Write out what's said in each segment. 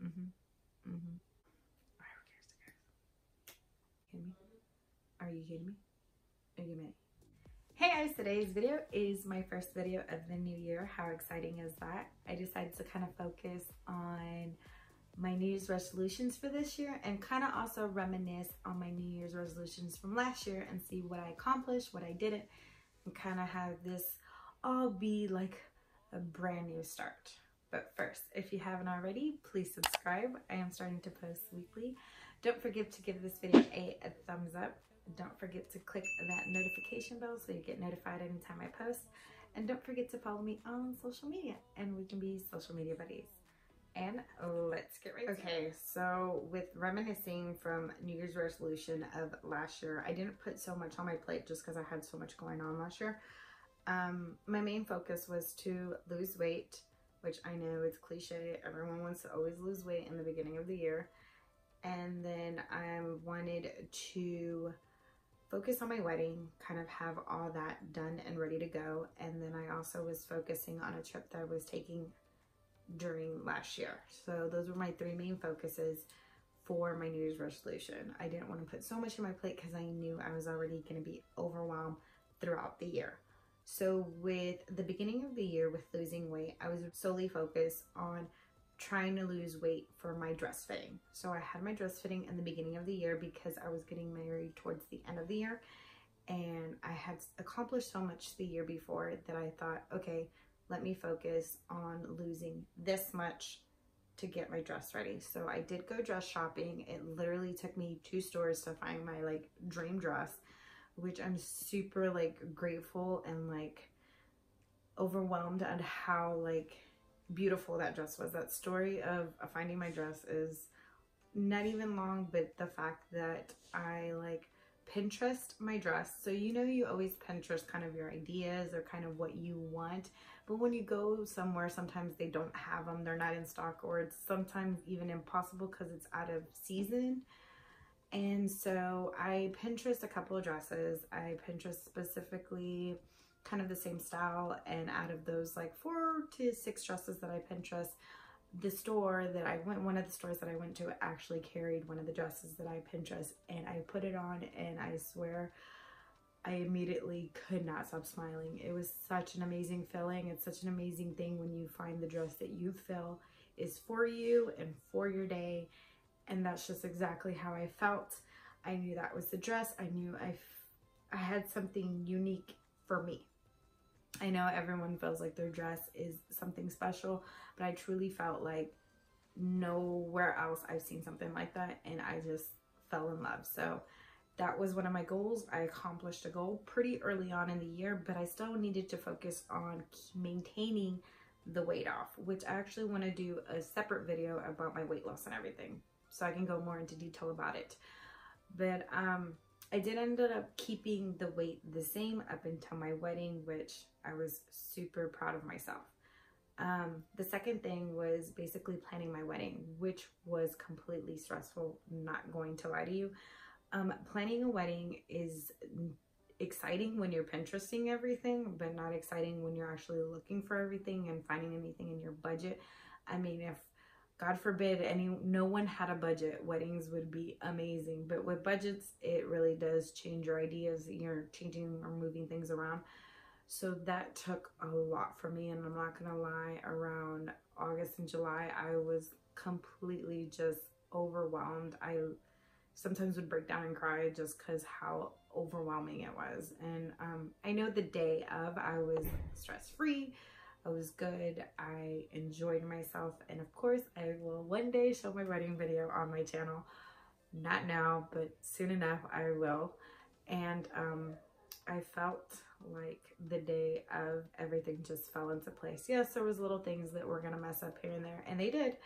Are you kidding me? Are you kidding me? Hey guys, today's video is my first video of the new year. How exciting is that? I decided to kind of focus on my New Year's resolutions for this year and kind of also reminisce on my New Year's resolutions from last year and see what I accomplished, what I didn't, and kind of have this all be like a brand new start. But first, if you haven't already, please subscribe. I am starting to post weekly. Don't forget to give this video a thumbs up. Don't forget to click that notification bell so you get notified anytime I post. And don't forget to follow me on social media and we can be social media buddies. And let's get right to it. Okay, so with reminiscing from New Year's resolution of last year, I didn't put so much on my plate just because I had so much going on last year. My main focus was to lose weight, which I know it's cliche. Everyone wants to always lose weight in the beginning of the year. And then I wanted to focus on my wedding, kind of have all that done and ready to go. And then I also was focusing on a trip that I was taking during last year. So those were my three main focuses for my New Year's resolution. I didn't want to put so much on my plate because I knew I was already going to be overwhelmed throughout the year. So with the beginning of the year with losing weight, I was solely focused on trying to lose weight for my dress fitting. So I had my dress fitting in the beginning of the year because I was getting married towards the end of the year. And I had accomplished so much the year before that I thought, okay, let me focus on losing this much to get my dress ready. So I did go dress shopping. It literally took me 2 stores to find my like dream dress, which I'm super like grateful and like overwhelmed at how like beautiful that dress was. That story of finding my dress is not even long, but the fact that I like Pinterest my dress. So you know, you always Pinterest kind of your ideas or kind of what you want, but when you go somewhere, sometimes they don't have them, they're not in stock, or it's sometimes even impossible because it's out of season. And so I Pinterest a couple of dresses. I Pinterest specifically kind of the same style, and out of those like 4 to 6 dresses that I Pinterest, the store that I went, one of the stores that I went to actually carried one of the dresses that I Pinterest, and I put it on and I swear I immediately could not stop smiling. It was such an amazing feeling. It's such an amazing thing when you find the dress that you feel is for you and for your day. And that's just exactly how I felt. I knew that was the dress. I knew I had something unique for me. I know everyone feels like their dress is something special, but I truly felt like nowhere else I've seen something like that, and I just fell in love. So that was one of my goals. I accomplished a goal pretty early on in the year, but I still needed to focus on maintaining the weight off, which I actually want to do a separate video about my weight loss and everything, so I can go more into detail about it. But I did end up keeping the weight the same up until my wedding, which I was super proud of myself. The second thing was basically planning my wedding, which was completely stressful, not going to lie to you. Planning a wedding is exciting when you're Pinteresting everything, but not exciting when you're actually looking for everything and finding anything in your budget. I mean, if God forbid no one had a budget, weddings would be amazing. But with budgets, it really does change your ideas. You're changing or moving things around. So that took a lot for me, and I'm not gonna lie, around August and July, I was completely just overwhelmed. I sometimes would break down and cry just because how overwhelming it was. And I know the day of, I was stress-free. I was good. I enjoyed myself. And of course, I will one day show my wedding video on my channel. Not now, but soon enough I will. And I felt like the day of, everything just fell into place. Yes, there was little things that were gonna mess up here and there, and they did.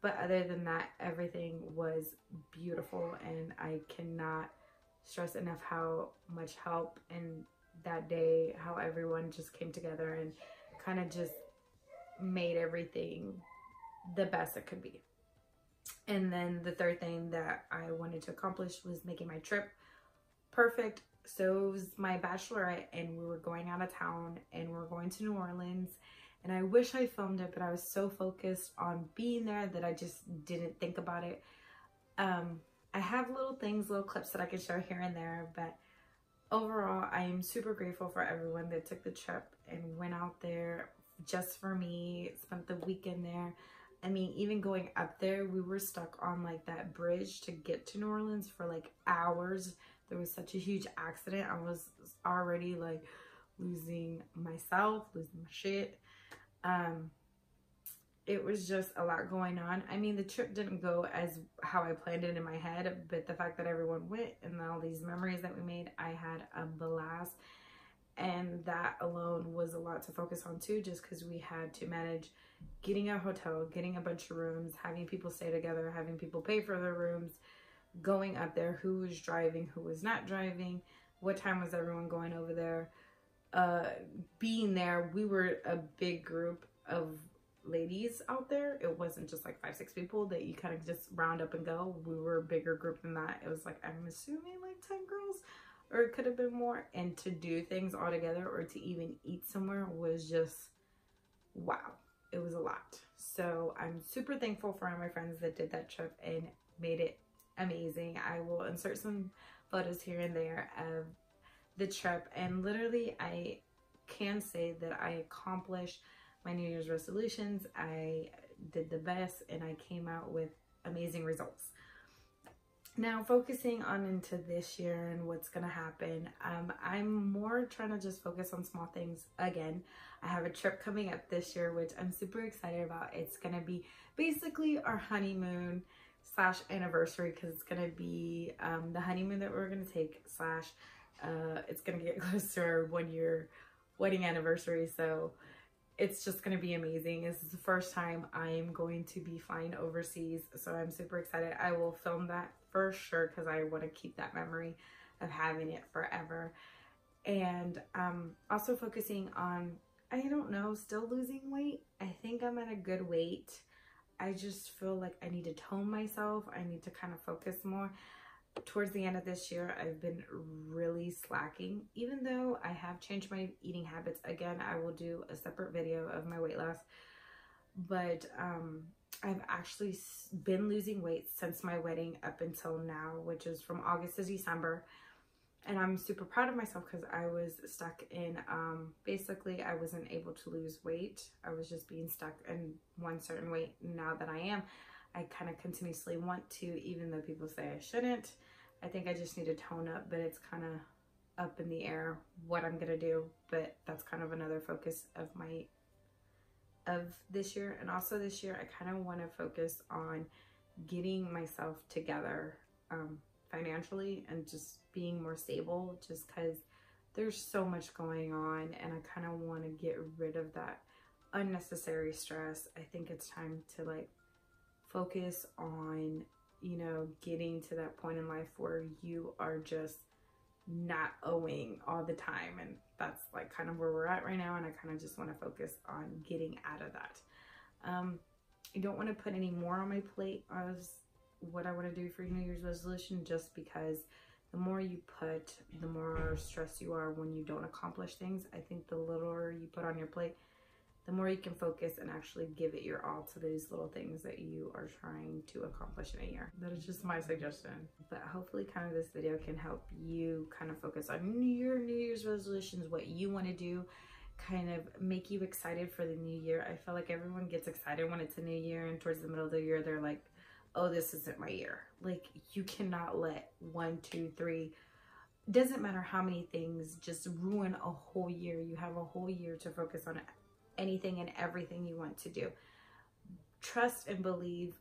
But other than that, everything was beautiful, and I cannot stress enough how much help in that day, how everyone just came together and kind of just made everything the best it could be. And then the third thing that I wanted to accomplish was making my trip perfect. So it was my bachelorette, and we were going out of town, and we were going to New Orleans, And I wish I filmed it, but I was so focused on being there that I just didn't think about it. I have little things, little clips that I can share here and there, but overall, I am super grateful for everyone that took the trip and went out there just for me, spent the weekend there. I mean, even going up there, we were stuck on like that bridge to get to New Orleans for like hours. There was such a huge accident. I was already like losing myself, losing my shit. It was just a lot going on. I mean, the trip didn't go as how I planned it in my head, but the fact that everyone went and all these memories that we made, I had a blast. And that alone was a lot to focus on too, just because we had to manage getting a hotel, getting a bunch of rooms, having people stay together, having people pay for their rooms, going up there, who was driving, who was not driving, what time was everyone going over there, being there. We were a big group of ladies out there. It wasn't just like 5-6 people that you kind of just round up and go. We were a bigger group than that. It was like, I'm assuming like 10 girls, or it could have been more. And to do things all together or to even eat somewhere was just wow. It was a lot. So I'm super thankful for all my friends that did that trip and made it amazing. I will insert some photos here and there of the trip, and literally I can say that I accomplished my New Year's resolutions. I did the best and I came out with amazing results. Now focusing on into this year and what's gonna happen, I'm more trying to just focus on small things again. I have a trip coming up this year, which I'm super excited about. It's gonna be basically our honeymoon slash anniversary, because it's gonna be the honeymoon that we're gonna take slash it's gonna get close to our 1-year wedding anniversary. So it's just going to be amazing. This is the first time I'm going to be flying overseas, so I'm super excited. I will film that for sure because I want to keep that memory of having it forever. And also focusing on, I don't know, still losing weight. I think I'm at a good weight. I just feel like I need to tone myself. I need to kind of focus more. Towards the end of this year, I've been really slacking. Even though I have changed my eating habits, again, I will do a separate video of my weight loss. But I've actually been losing weight since my wedding up until now, which is from August to December. And I'm super proud of myself because I was stuck in, basically I wasn't able to lose weight. I was just being stuck in one certain weight. Now that I am, I kind of continuously want to, even though people say I shouldn't. I think I just need to tone up, but it's kind of up in the air what I'm going to do. But that's kind of another focus of this year. And also this year, I kind of want to focus on getting myself together financially and just being more stable, just because there's so much going on and I kind of want to get rid of that unnecessary stress. I think it's time to like focus on, you know, getting to that point in life where you are just not owing all the time. And that's like kind of where we're at right now. And I kind of just want to focus on getting out of that. I don't want to put any more on my plate as what I want to do for New Year's resolution, just because the more you put, the more stressed you are when you don't accomplish things. I think the littler you put on your plate, the more you can focus and actually give it your all to those little things that you are trying to accomplish in a year. That is just my suggestion. But hopefully kind of this video can help you kind of focus on your New Year's resolutions, what you want to do, kind of make you excited for the new year. I feel like everyone gets excited when it's a new year, and towards the middle of the year, they're like, oh, this isn't my year. Like, you cannot let 1, 2, 3, doesn't matter how many things, just ruin a whole year. You have a whole year to focus on anything and everything you want to do. Trust and believe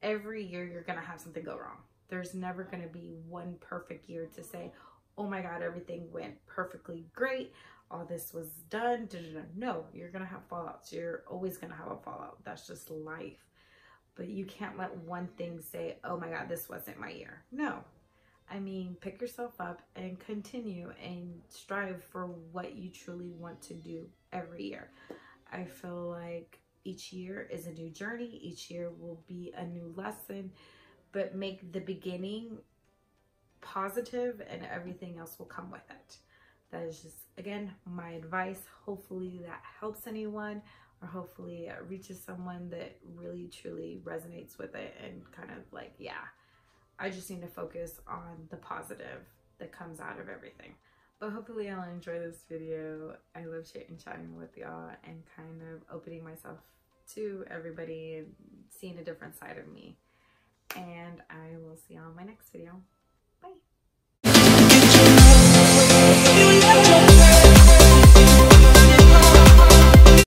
every year you're going to have something go wrong. There's never going to be one perfect year to say, oh my God, everything went perfectly great. All this was done. No, you're going to have fallouts. You're always going to have a fallout. That's just life. But you can't let one thing say, oh my God, this wasn't my year. No. I mean, pick yourself up and continue and strive for what you truly want to do every year. I feel like each year is a new journey. Each year will be a new lesson, but make the beginning positive and everything else will come with it. That is just, again, my advice. Hopefully that helps anyone. or hopefully it reaches someone that really truly resonates with it and kind of like, yeah, I just need to focus on the positive that comes out of everything. But hopefully y'all enjoy this video. I love chatting with y'all and kind of opening myself to everybody and seeing a different side of me. And I will see y'all in my next video.